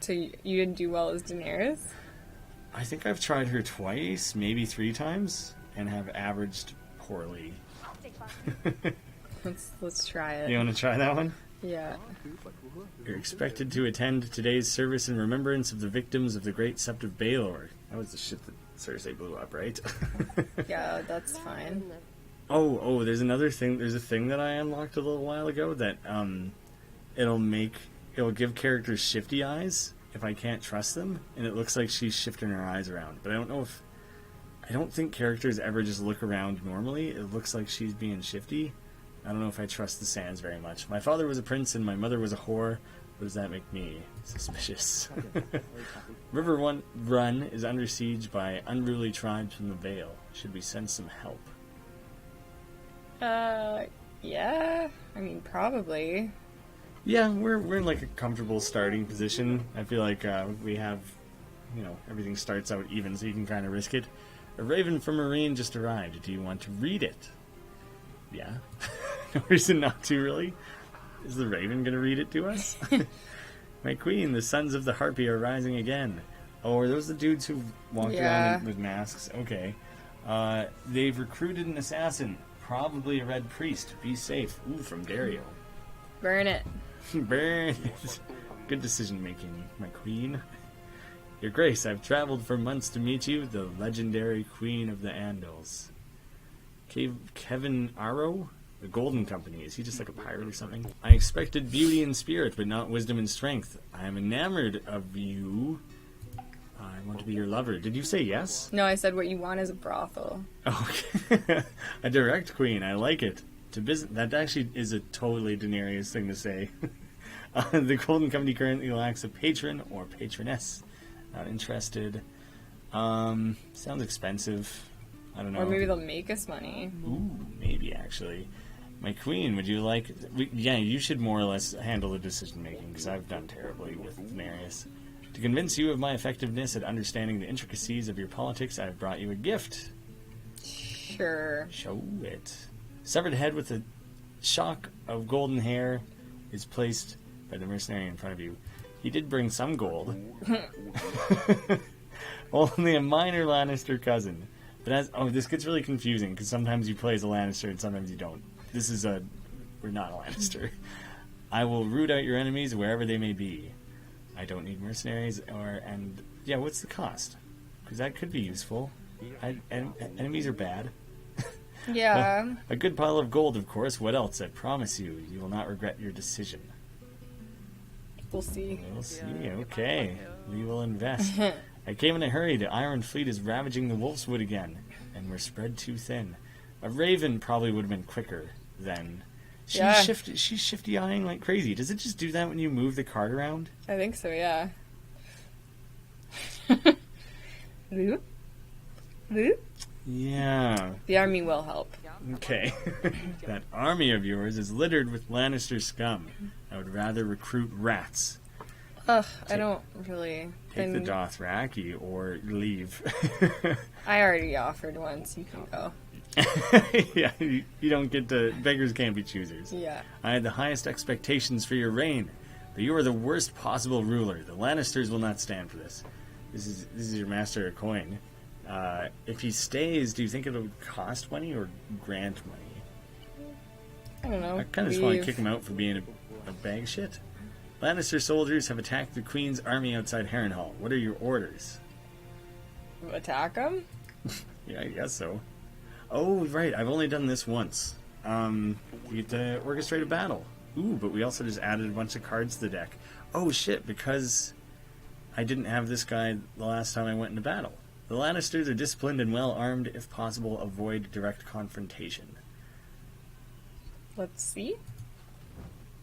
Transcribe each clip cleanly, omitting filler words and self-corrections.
So you didn't do well as Daenerys? I think I've tried her twice, maybe 3 times, and have averaged poorly. Let's try it. You want to try that one? Yeah. You're expected to attend today's service in remembrance of the victims of the Great Sept of Baelor. That was the shit that Cersei blew up, right? Yeah, that's fine. Oh, there's another thing. There's a thing that I unlocked a little while ago that it'll give characters shifty eyes if I can't trust them, and it looks like she's shifting her eyes around. But I don't think characters ever just look around normally. It looks like she's being shifty. I don't know if I trust the Sands very much. My father was a prince and my mother was a whore. What does that make me? Suspicious. River Run is under siege by unruly tribes from the Vale. Should we send some help? Yeah. I mean, probably. Yeah, we're in like a comfortable starting position. I feel like we have, everything starts out even, so you can kind of risk it. A raven from Marine just arrived. Do you want to read it? Yeah. No reason not to, really. Is the raven going to read it to us? My queen, the sons of the Harpy are rising again. Oh, are those the dudes who walked around with masks? Okay. They've recruited an assassin, probably a red priest. Be safe. Ooh, from Dario. Burn it. Burn it. Good decision making, my queen. Your Grace, I've traveled for months to meet you, the legendary Queen of the Andals. Kevin Arrow? The Golden Company. Is he just like a pirate or something? I expected beauty and spirit, but not wisdom and strength. I am enamored of you. I want to be your lover. Did you say yes? No, I said what you want is a brothel. Okay. A direct queen. I like it. That actually is a totally Daenerys thing to say. The Golden Company currently lacks a patron or patroness. Not interested. Sounds expensive. I don't know. Or maybe they'll make us money. Ooh, maybe actually. My queen, would you like... Yeah, you should more or less handle the decision-making, because I've done terribly with Daenerys. To convince you of my effectiveness at understanding the intricacies of your politics, I have brought you a gift. Sure. Show it. Severed head with a shock of golden hair is placed by the mercenary in front of you. He did bring some gold. Only a minor Lannister cousin. But this gets really confusing, because sometimes you play as a Lannister and sometimes you don't. We're not a Lannister. I will root out your enemies wherever they may be. I don't need mercenaries what's the cost? Because that could be useful. Enemies are bad. Yeah. Well, a good pile of gold, of course. What else? I promise you, you will not regret your decision. We'll see. We'll see. Okay. We will invest. I came in a hurry. The Iron Fleet is ravaging the Wolfswood again, and we're spread too thin. A raven probably would have been quicker then. She's shifty-eyeing like crazy. Does it just do that when you move the card around? I think so, yeah. Loop? Yeah. The army will help. Okay. That army of yours is littered with Lannister scum. I would rather recruit rats. Ugh, I don't really... Take the Dothraki or leave. I already offered once. You can go. Yeah, you don't get to... Beggars can't be choosers. Yeah. I had the highest expectations for your reign, but you are the worst possible ruler. The Lannisters will not stand for this. This is your master a coin. If he stays, do you think it'll cost money or grant money? I don't know. I kind of just want to kick him out for being a bag shit. Lannister soldiers have attacked the Queen's army outside Harrenhal. What are your orders? Attack them? Yeah, I guess so. Oh, right. I've only done this once. You get to orchestrate a battle. Ooh, but we also just added a bunch of cards to the deck. Oh, shit, because I didn't have this guy the last time I went into battle. The Lannisters are disciplined and well-armed. If possible, avoid direct confrontation. Let's see.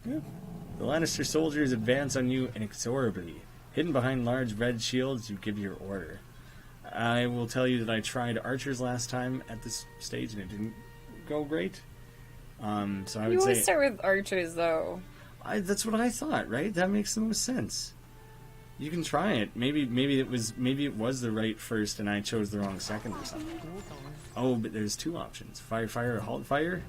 Yeah. The Lannister soldiers advance on you inexorably. Hidden behind large red shields, you give your order. I will tell you that I tried archers last time at this stage, and it didn't go great. So I would say... You always start with archers, though. That's what I thought, right? That makes the most sense. You can try it. Maybe it was the right first, and I chose the wrong second or something. Oh, but there's two options: fire, or halt fire.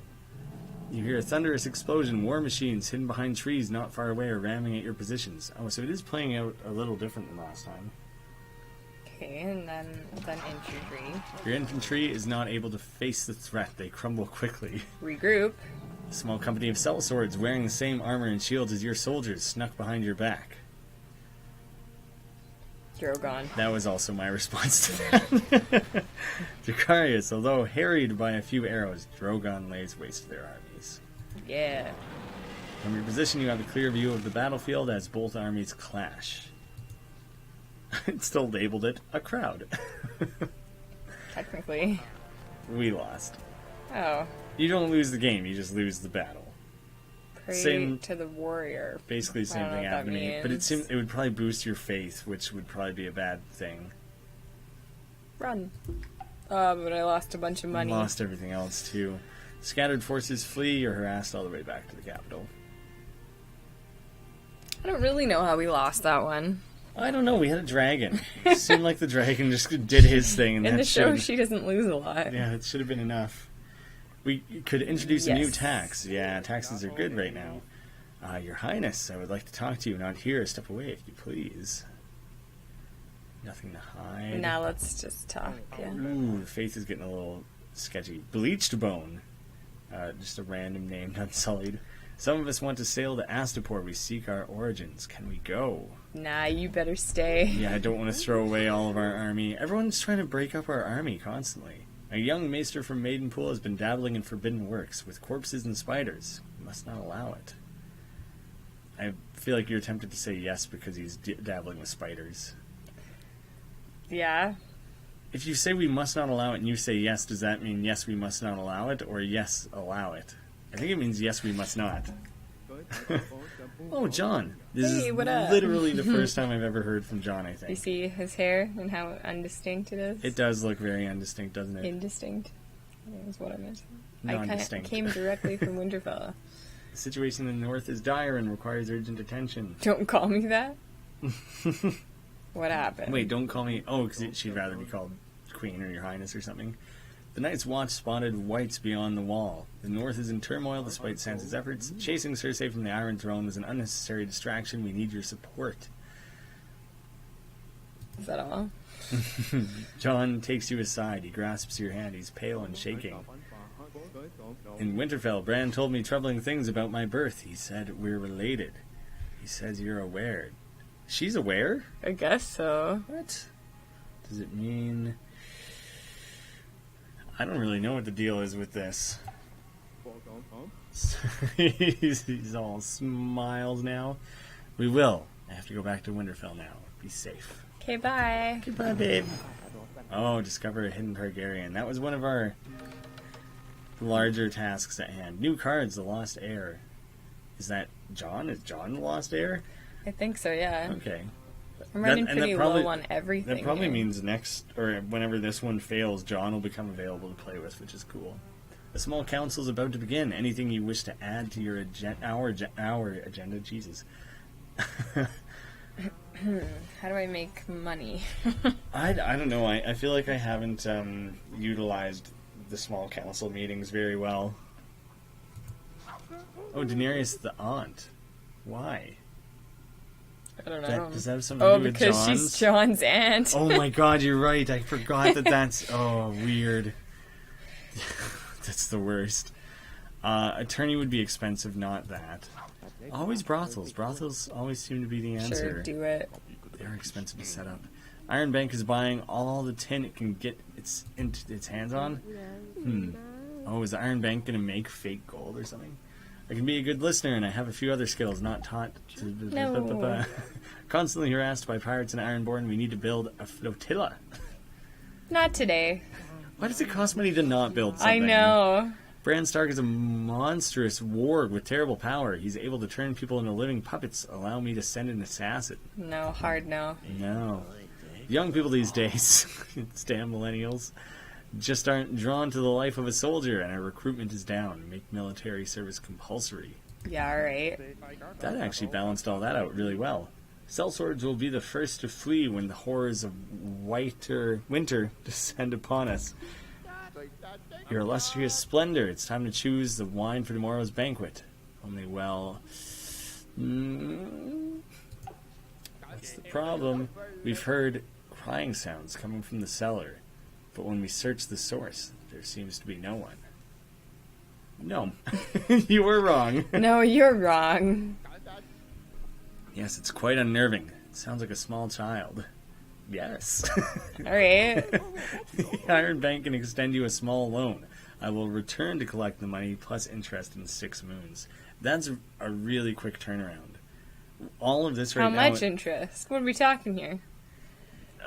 You hear a thunderous explosion. War machines hidden behind trees not far away are ramming at your positions. Oh, so it is playing out a little different than last time. Okay, and then infantry. Your infantry is not able to face the threat. They crumble quickly. Regroup. A small company of sellswords wearing the same armor and shields as your soldiers snuck behind your back. Drogon. That was also my response to that. Dracarius, although harried by a few arrows, Drogon lays waste to their armies. Yeah. From your position, you have a clear view of the battlefield as both armies clash. It still labeled it a crowd. Technically. We lost. Oh. You don't lose the game, you just lose the battle. Pray to the warrior. Basically the same thing happened to me. But it would probably boost your faith, which would probably be a bad thing. Run. But I lost a bunch of money. Lost everything else, too. Scattered forces flee or harassed all the way back to the capital. I don't really know how we lost that one. I don't know, we had a dragon. It seemed like the dragon just did his thing. And in the show, she doesn't lose a lot. Yeah, it should have been enough. We could introduce a new tax. Yeah, taxes are good right now. Your Highness, I would like to talk to you. Not here. Step away, if you please. Nothing to hide. Now let's just talk. Yeah. Ooh, the face is getting a little sketchy. Bleached Bone. Just a random name, unsullied. Some of us want to sail to Astapor. We seek our origins. Can we go? Nah, you better stay. Yeah, I don't want to throw away all of our army. Everyone's trying to break up our army constantly. A young maester from Maidenpool has been dabbling in forbidden works with corpses and spiders. We must not allow it. I feel like you're tempted to say yes because he's dabbling with spiders. Yeah. If you say we must not allow it and you say yes, does that mean yes, we must not allow it, or yes, allow it? I think it means yes, we must not. Oh, Jon. This is what up? Literally the first time I've ever heard from Jon, I think. You see his hair and how undistinct it is? It does look very undistinct, doesn't it? Indistinct. That is what I meant. Non-distinct. I came directly from Winterfell. The situation in the north is dire and requires urgent attention. Don't call me that. What happened? Wait, don't call me... Oh, because she'd rather be called Queen or Your Highness or something. The Night's Watch spotted whites beyond the wall. The north is in turmoil despite Sansa's efforts. Chasing Cersei from the Iron Throne was an unnecessary distraction. We need your support. Is that all? Jon takes you aside. He grasps your hand. He's pale and shaking. In Winterfell, Bran told me troubling things about my birth. He said we're related. He says you're aware. She's aware? I guess so. What does it mean? I don't really know what the deal is with this. He's all smiles now. We will. I have to go back to Winterfell now. Be safe. Okay, bye. Goodbye, babe. Oh, discover a hidden Targaryen. That was one of our larger tasks at hand. New cards, the Lost Heir. Is that Jon? Is Jon the Lost Heir? I think so, yeah. Okay. I'm running pretty low on everything. That probably means next, or whenever this one fails, Jon will become available to play with, which is cool. The small council is about to begin. Anything you wish to add to your our agenda? Jesus. How do I make money? I don't know. I feel like I haven't utilized the small council meetings very well. Oh, Daenerys the aunt. Why? I don't know. Does that have something to do with Jon's? Oh, because she's Jon's aunt. Oh my god, you're right. I forgot that's... Oh, weird. That's the worst. Attorney would be expensive, not that. Always brothels. Brothels always seem to be the answer. Sure, do it. They're expensive to set up. Iron Bank is buying all the tin it can get its hands on. Oh, is the Iron Bank going to make fake gold or something? I can be a good listener, and I have a few other skills not taught. No. Constantly harassed by pirates and Ironborn, we need to build a flotilla. Not today. Why does it cost money to not build something? I know. Bran Stark is a monstrous warg with terrible power. He's able to turn people into living puppets. Allow me to send an assassin. No, hard no. No. Young people these days, it's damn millennials, just aren't drawn to the life of a soldier, and our recruitment is down. Make military service compulsory. Yeah, alright. That actually balanced all that out really well. Sellswords will be the first to flee when the horrors of winter descend upon us. Your illustrious splendor, it's time to choose the wine for tomorrow's banquet. Only, well... That's the problem. We've heard crying sounds coming from the cellar, but when we search the source, there seems to be no one. No. You were wrong. No, you're wrong. Yes, it's quite unnerving. It sounds like a small child. Yes. Alright. The Iron Bank can extend you a small loan. I will return to collect the money plus interest in 6 moons. That's a really quick turnaround. All of this right now... How much interest? What are we talking here?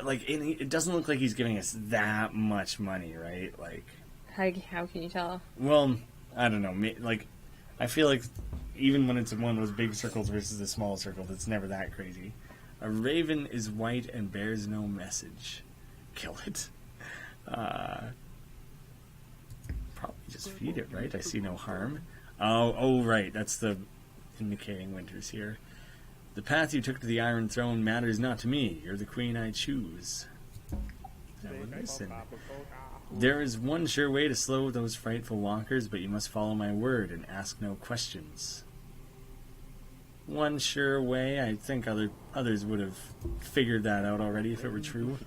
Like, it doesn't look like he's giving us that much money, right? Like... How can you tell? Well, I don't know. Like, I feel like even when it's one of those big circles versus a small circle, it's never that crazy. A raven is white and bears no message. Kill it. Probably just feed it, right? I see no harm. Oh, right. That's the indicating winters here. The path you took to the Iron Throne matters not to me. You're the queen I choose. Now listen. There is one sure way to slow those frightful walkers, but you must follow my word and ask no questions. One sure way? I think others would have figured that out already if it were true.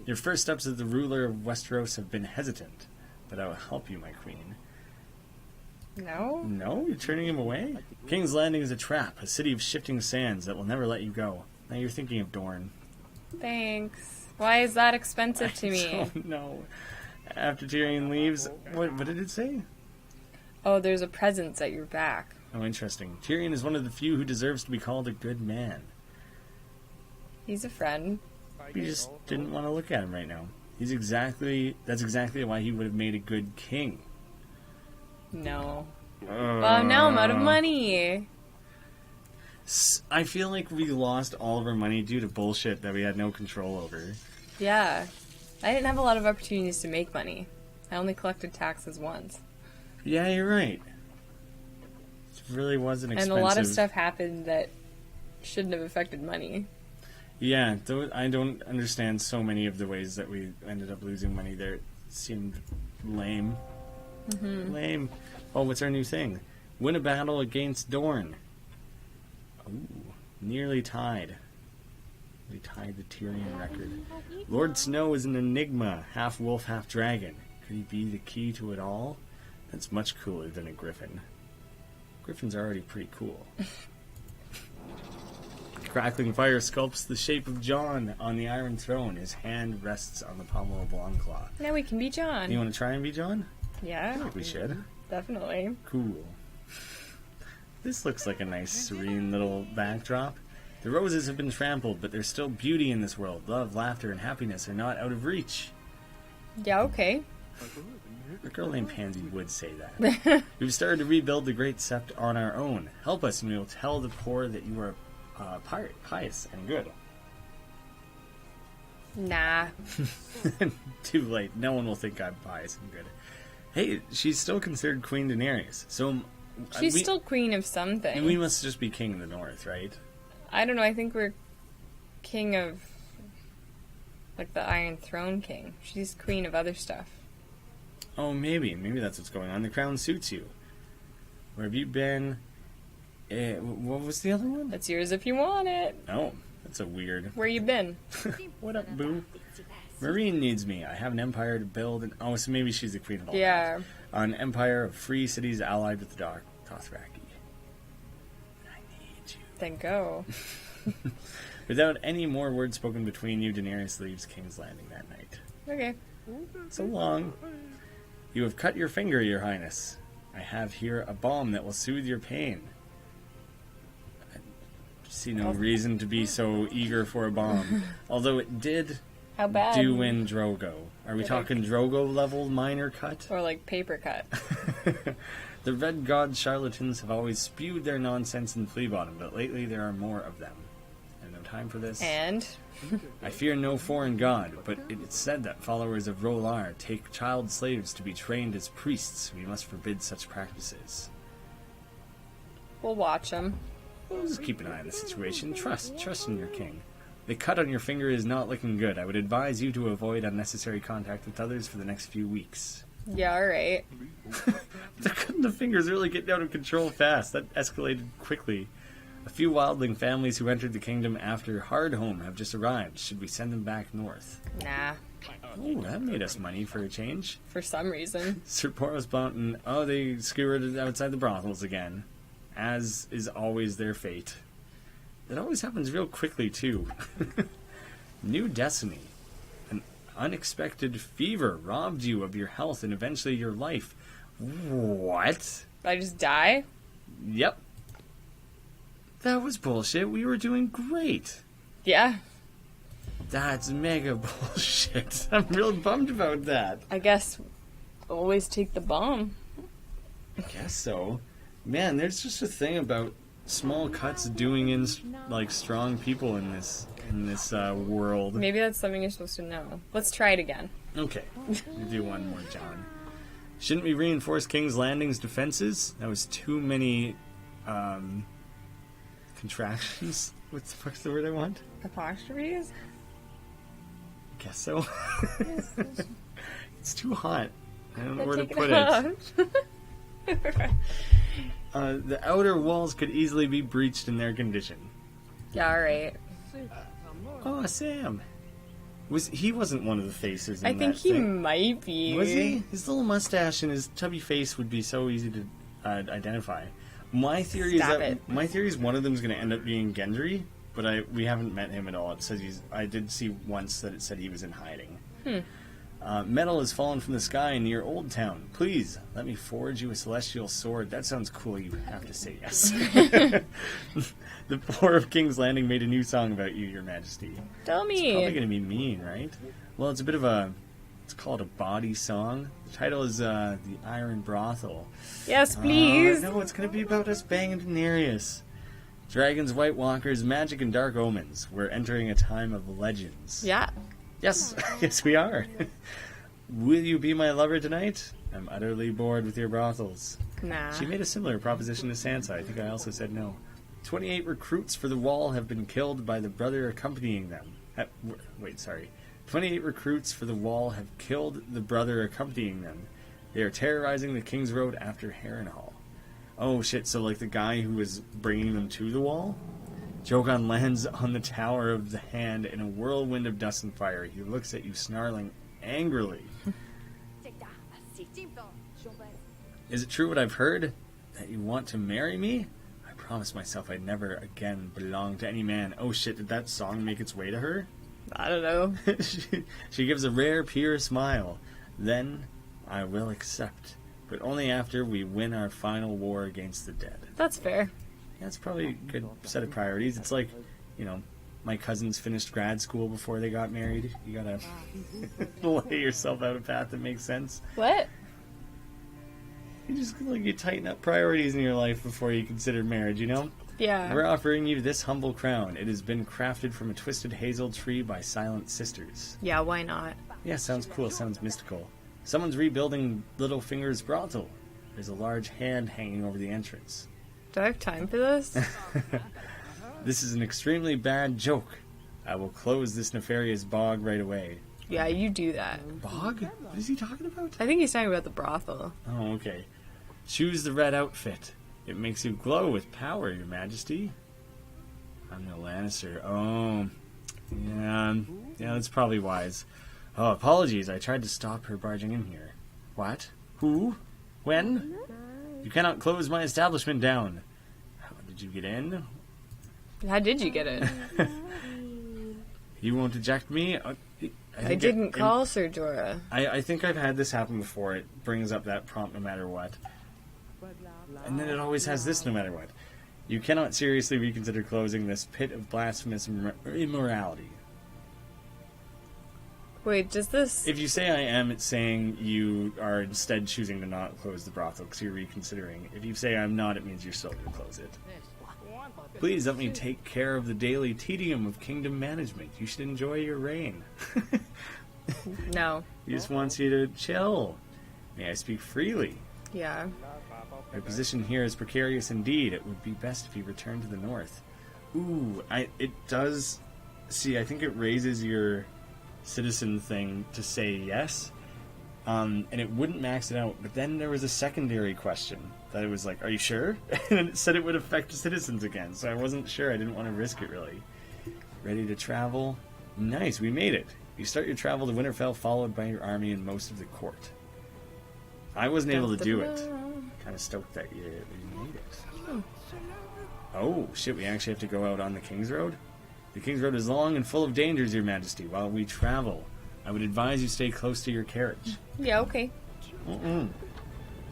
Your first steps as the ruler of Westeros have been hesitant, but I will help you, my queen. No? No? You're turning him away? King's Landing is a trap, a city of shifting sands that will never let you go. Now you're thinking of Dorne. Thanks. Why is that expensive to me? I don't know. After Tyrion leaves... What did it say? Oh, there's a presence at your back. Oh, interesting. Tyrion is one of the few who deserves to be called a good man. He's a friend. We just didn't want to look at him right now. That's exactly why he would have made a good king. No. Well, now I'm out of money. I feel like we lost all of our money due to bullshit that we had no control over. Yeah. I didn't have a lot of opportunities to make money. I only collected taxes once. Yeah, you're right. It really wasn't expensive. And a lot of stuff happened that shouldn't have affected money. Yeah, I don't understand so many of the ways that we ended up losing money there. It seemed lame. Mm-hmm. Lame. Oh, what's our new thing? Win a battle against Dorne. Ooh, nearly tied. We tied the Tyrion record. Lord Snow is an enigma, half wolf, half dragon. Could he be the key to it all? That's much cooler than a griffin. Griffins are already pretty cool. Crackling fire sculpts the shape of Jon on the Iron Throne. His hand rests on the pommel of Longclaw. Now we can be Jon. You want to try and be Jon? Yeah. I think we should. Definitely. Cool. This looks like a nice, serene little backdrop. The roses have been trampled, but there's still beauty in this world. Love, laughter, and happiness are not out of reach. Yeah, okay. A girl named Pansy would say that. We've started to rebuild the Great Sept on our own. Help us, and we will tell the poor that you are pious and good. Nah. Too late. No one will think I'm pious and good. Hey, she's still considered Queen Daenerys, so... She's still queen of something. And we must just be king of the North, right? I don't know, I think we're king of... like the Iron Throne king. She's queen of other stuff. Oh, maybe. Maybe that's what's going on. The crown suits you. Where have you been? What was the other one? That's yours if you want it. Oh, that's a weird... Where you been? What up, boo? Marine needs me. I have an empire to build. Oh, so maybe she's the queen of all. Yeah. An empire of free cities allied with the Dothraki. I need you. Then go. Without any more words spoken between you, Daenerys leaves King's Landing that night. Okay. So long. You have cut your finger, your highness. I have here a balm that will soothe your pain. I see no reason to be so eager for a balm. Although it did... How bad? Do in Drogo. Are we talking Drogo level minor cut? Or like paper cut. The Red God charlatans have always spewed their nonsense in Flea Bottom, but lately there are more of them. I have no time for this. And? I fear no foreign god, but it is said that followers of Rolar take child slaves to be trained as priests. We must forbid such practices. We'll watch them. We'll just keep an eye on the situation. Trust in your king. The cut on your finger is not looking good. I would advise you to avoid unnecessary contact with others for the next few weeks. Yeah, alright. The fingers really getting out of control fast. That escalated quickly. A few wildling families who entered the kingdom after Hardhome have just arrived. Should we send them back north? Nah, Oh, that made us money for a change. for some reason. Sir Boros Mountain, oh, they skewered outside the brothels again. As is always their fate. It always happens real quickly, too. New destiny. An unexpected fever robbed you of your health and eventually your life. What? Did I just die? Yep. That was bullshit. We were doing great. Yeah, That's mega bullshit. I'm real bummed about that. I guess always take the bomb. I guess so. Man, there's just a thing about small cuts doing in like strong people in this world. Maybe that's something you're supposed to know. Let's try it again. Okay, we do one more, John. Shouldn't we reinforce King's Landing's defenses? That was too many contractions. What the fuck's the word I want? Apostrophes? Guess so. It's too hot. I don't know where to Take put it. The outer walls could easily be breached in their condition. Yeah, alright. Oh, Sam. He wasn't one of the faces in I think that he thing. might be. Was he? His little mustache and his chubby face would be so easy to identify. My theory Stop is that it. my theory is one of them is going to end up being Gendry, but we haven't met him at all. It says I did see once that it said he was in hiding. Metal has fallen from the sky near Old Town. Please let me forge you a celestial sword. That sounds cool. You have to say yes. The poor of King's Landing made a new song about you, Your Majesty. Tell It's probably me. going to be mean, right? Well, it's a bit of it's called a body song. The title is The Iron Brothel. Yes, please. No, it's going to be about us banging Daenerys. Dragons, White Walkers, magic, and dark omens. We're entering a time of legends. Yeah. Yes, yes we are. Will you be my lover tonight? I'm utterly bored with your brothels. Nah. She made a similar proposition to Sansa. I think I also said no. 28 recruits for the wall have been killed by the brother accompanying them. 28 recruits for the wall have killed the brother accompanying them. They are terrorizing the King's Road after Harrenhal. Oh shit, so like the guy who was bringing them to the wall? Drogon lands on the Tower of the Hand in a whirlwind of dust and fire. He looks at you snarling angrily. Is it true what I've heard? That you want to marry me? I promised myself I'd never again belong to any man. Oh shit, did that song make its way to her? I don't know. She gives a rare, pure smile. Then I will accept, but only after we win our final war against the dead. That's fair. That's probably a good set of priorities. It's like, my cousins finished grad school before they got married. You gotta lay yourself out a path that makes sense. What? You tighten up priorities in your life before you consider marriage, Yeah. We're offering you this humble crown. It has been crafted from a twisted hazel tree by silent sisters. Yeah, why not? Yeah, sounds cool. Sounds mystical. Someone's rebuilding Littlefinger's brothel. There's a large hand hanging over the entrance. Do I have time for this? This is an extremely bad joke. I will close this nefarious bog right away. Yeah, you do that. Bog? What is he talking about? I think he's talking about the brothel. Oh, okay. Choose the red outfit. It makes you glow with power, Your Majesty. I'm the Lannister. Oh. Yeah, that's probably wise. Oh, apologies. I tried to stop her barging in here. What? Who? When? You cannot close my establishment down. How did you get in? How did you get it? You won't eject me? I didn't call Sir Jorah. I think I've had this happen before. It brings up that prompt no matter what. And then it always has this no matter what. You cannot seriously reconsider closing this pit of blasphemous immorality. Wait, does this... If you say I am, it's saying you are instead choosing to not close the brothel because you're reconsidering. If you say I'm not, it means you're still going to close it. Please let me take care of the daily tedium of kingdom management. You should enjoy your reign. No. He just wants you to chill. May I speak freely? Yeah. Your position here is precarious indeed. It would be best if you return to the north. Ooh, it does... See, I think it raises your citizen thing to say yes. And it wouldn't max it out. But then there was a secondary question that it was like, are you sure? And it said it would affect citizens again. So I wasn't sure. I didn't want to risk it, really. Ready to travel? Nice, we made it. You start your travel to Winterfell, followed by your army and most of the court. I wasn't able to do it. Kind of stoked that you made it. Oh, shit, we actually have to go out on the King's Road? The King's Road is long and full of dangers, Your Majesty. While we travel, I would advise you stay close to your carriage. Yeah, okay.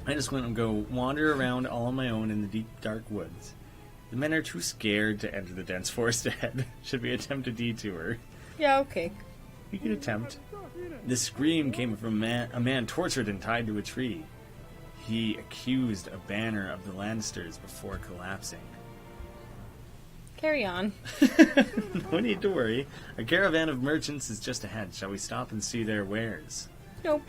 I just went and go wander around all on my own in the deep, dark woods. The men are too scared to enter the dense forest ahead. Should we attempt a detour? Yeah, okay. We could attempt. The scream came from a man tortured and tied to a tree. He accused a banner of the Lannisters before collapsing. Carry on. No need to worry. A caravan of merchants is just ahead. Shall we stop and see their wares? Nope.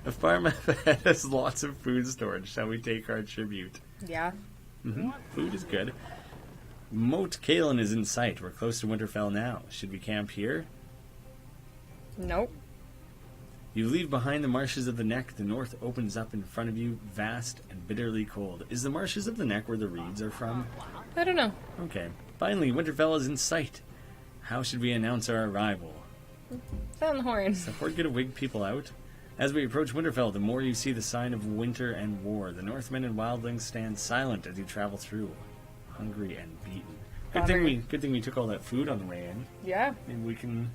A farm ahead has lots of food stored. Shall we take our tribute? Yeah. Food is good. Moat Caelan is in sight. We're close to Winterfell now. Should we camp here? Nope. You leave behind the marshes of the Neck. The north opens up in front of you, vast and bitterly cold. Is the marshes of the Neck where the reeds are from? I don't know. Okay. Finally, Winterfell is in sight. How should we announce our arrival? Sound the horn. Is the horde going to wig people out? As we approach Winterfell, the more you see the sign of winter and war. The Northmen and wildlings stand silent as you travel through, hungry and beaten. Good thing we took all that food on the way in. Yeah. Maybe we can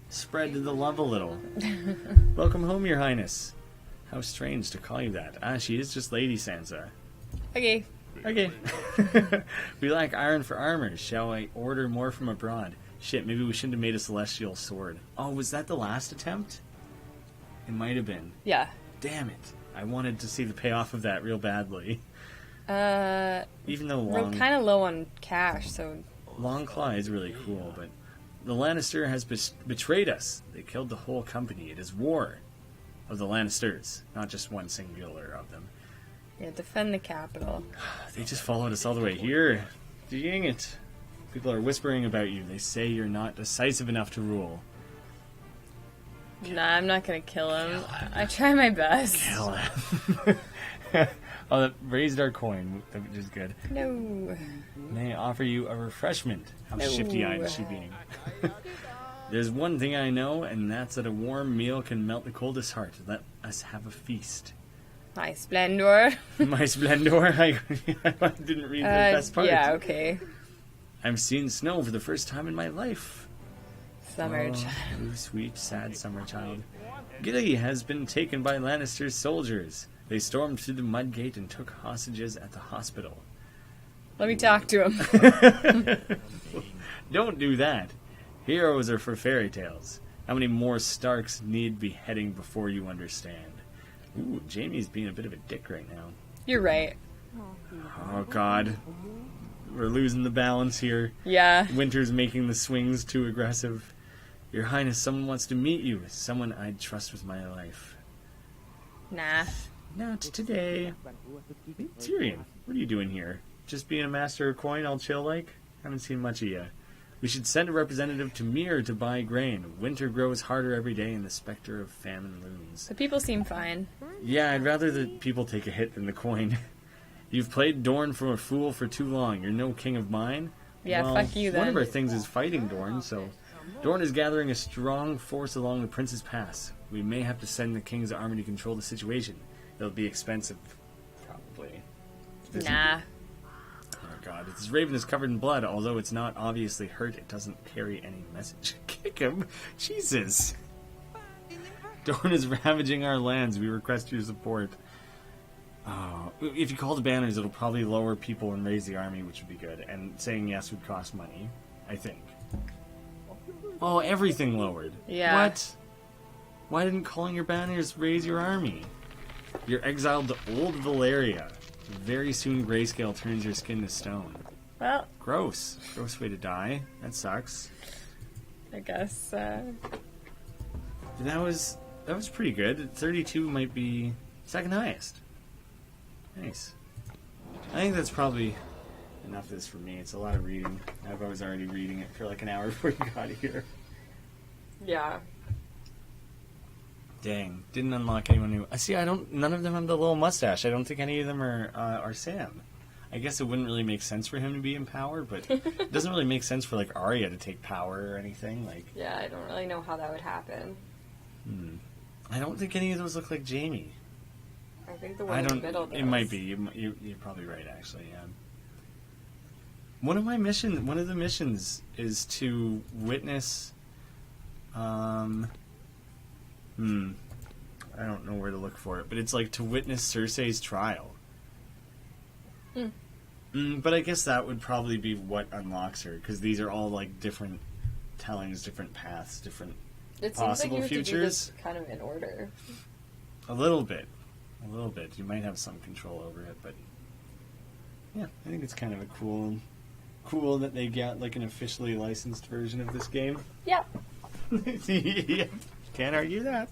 spread the love a little. Welcome home, Your Highness. How strange to call you that. She is just Lady Sansa. Okay. We lack iron for armor. Shall I order more from abroad? Shit, maybe we shouldn't have made a celestial sword. Oh, was that the last attempt? It might have been. Yeah. Damn it. I wanted to see the payoff of that real badly. Even though we're kind of low on cash, so... Longclaw is really cool, but the Lannister has betrayed us. They killed the whole company. It is war of the Lannisters, not just one singular of them. Yeah, defend the capital. They just followed us all the way here. Dang it. People are whispering about you. They say you're not decisive enough to rule. Nah, I'm not gonna kill him. I try my best. Kill him. Oh, that raised our coin, which is good. No. May I offer you a refreshment? How shifty-eyed is she being? There's one thing I know, and that's that a warm meal can melt the coldest heart. Let us have a feast. My splendor. My splendor? I didn't read the best part. Yeah, okay. I'm seeing snow for the first time in my life. Summer child. You sweet, sad summer child. Gilly has been taken by Lannister's soldiers. They stormed through the mud gate and took hostages at the hospital. Let me talk to him. Don't do that. Heroes are for fairy tales. How many more Starks need beheading before you understand? Ooh, Jaime's being a bit of a dick right now. You're right. Oh, God. We're losing the balance here. Yeah. Winter's making the swings too aggressive. Your Highness, someone wants to meet you. Someone I'd trust with my life. Nah. Not today. Tyrion, what are you doing here? Just being a master of coin all chill like? Haven't seen much of you. We should send a representative to Myr to buy grain. Winter grows harder every day and the specter of famine looms. The people seem fine. Yeah, I'd rather the people take a hit than the coin. You've played Dorne for a fool for too long. You're no king of mine. Yeah, well, fuck you then. One of our things is fighting Dorne, so... Dorne is gathering a strong force along the Prince's Pass. We may have to send the king's army to control the situation. It'll be expensive, probably. Nah. Oh god, this raven is covered in blood. Although it's not obviously hurt, it doesn't carry any message. Kick him! Jesus! Dorne is ravaging our lands. We request your support. Oh, if you call the banners, it'll probably lower people and raise the army, which would be good. And saying yes would cost money, I think. Oh, everything lowered. Yeah. What? Why didn't calling your banners raise your army? You're exiled to Old Valyria. Very soon Grayscale turns your skin to stone. Well. Gross. Gross way to die. That sucks. I guess, That was pretty good. 32 might be second highest. Nice. I think that's probably enough of this for me. It's a lot of reading. I was already reading it for like an hour before you got here. Yeah. Dang, didn't unlock anyone new. I see. I don't. None of them have the little mustache. I don't think any of them are Sam. I guess it wouldn't really make sense for him to be in power, but it doesn't really make sense for like Arya to take power or anything. Like, Yeah, I don't really know how that would happen. I don't think any of those look like Jaime. I think the one in the middle does. It might be. You're probably right, actually. Yeah. One of the missions is to witness. I don't know where to look for it, but it's like to witness Cersei's trial. But I guess that would probably be what unlocks her, because these are all like different tellings, different paths, different possible futures. It seems like you have to do this kind of in order. A little bit. You might have some control over it, but yeah, I think it's kind of a cool that they got like an officially licensed version of this game. Yeah. Yeah, can't argue that.